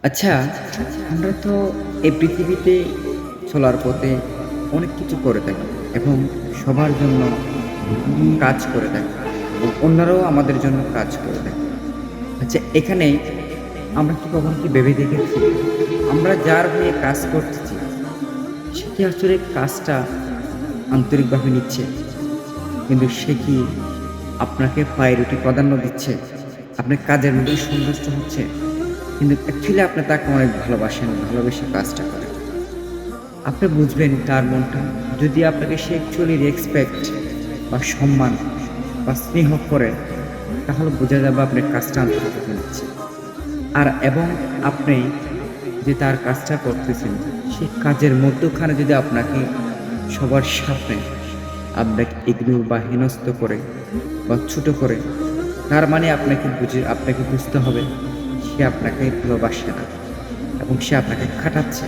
আচ্ছা, আমরা তো এই পৃথিবীতে চলার পথে অনেক কিছু করে থাকি এবং সবার জন্য কাজ করে থাকি এবং অন্যরাও আমাদের জন্য কাজ করে থাকে। আচ্ছা, এখানে আমরা কি কখনো কি ভেবে দেখেছি, আমরা যার হয়ে কাজ করতেছি, সে কি আসলে কাজটা আন্তরিকভাবে নিচ্ছে? কিন্তু সে কি আপনাকে প্রায়োরিটি প্রাধান্য দিচ্ছে? আপনার কাজের মধ্যে সন্তুষ্ট হচ্ছে? কিন্তু অ্যাকচুয়ালি আপনি তাকে অনেক ভালোবাসেন, ভালোবেসে কাজটা করেন। আপনি বুঝবেন তার মনটা। যদি আপনাকে সে অ্যাকচুয়ালি রেসপেক্ট বা সম্মান বা স্নেহ করে, তাহলে বোঝা যাবে আপনার কাজটা আন্তরিকভাবে নিচ্ছে। আর এবং আপনি যে তার কাজটা করতেছেন, সেই কাজের মধ্যখানে যদি আপনাকে সবার সামনে আপনাকে ইগনোর বা হেনস্থ করে বা ছোট করে, তার মানে আপনাকে বুঝতে হবে সে আপনাকে ভালোবাসে না এবং সে আপনাকে খাটাচ্ছে।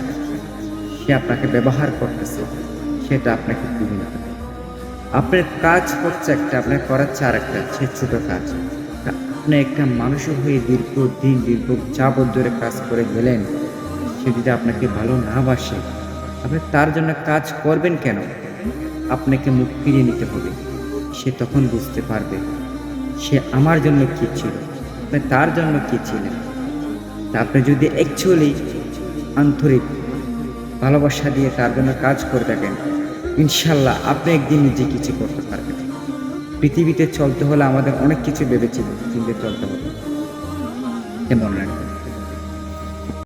সে আপনাকে ব্যবহার করতেছে, সেটা আপনাকে দিবে না। আপনার কাজ হচ্ছে একটা, আপনার করাচ্ছে আরেকটা, সে ছোট কাজ। আপনি একটা মানুষের হয়ে দীর্ঘদিন দীর্ঘ যাবৎ ধরে কাজ করে গেলেন, সে যদি আপনাকে ভালো না বাসে, আপনি তার জন্য কাজ করবেন কেন? আপনাকে মুখ ফিরিয়ে নিতে হবে। সে তখন বুঝতে পারবে, সে আমার জন্য কি ছিল, আপনি তার জন্য কি ছিলেন। তা আপনি যদি অ্যাকচুয়ালি আন্তরিক ভালোবাসা দিয়ে তার জন্য কাজ করে থাকেন, ইনশাল্লাহ আপনি একদিন নিজে কিছু করতে পারবেন। পৃথিবীতে চলতে হলে আমাদের অনেক কিছু ভেবে চিন্তে চলতে হবে। এটা মনে রাখবেন।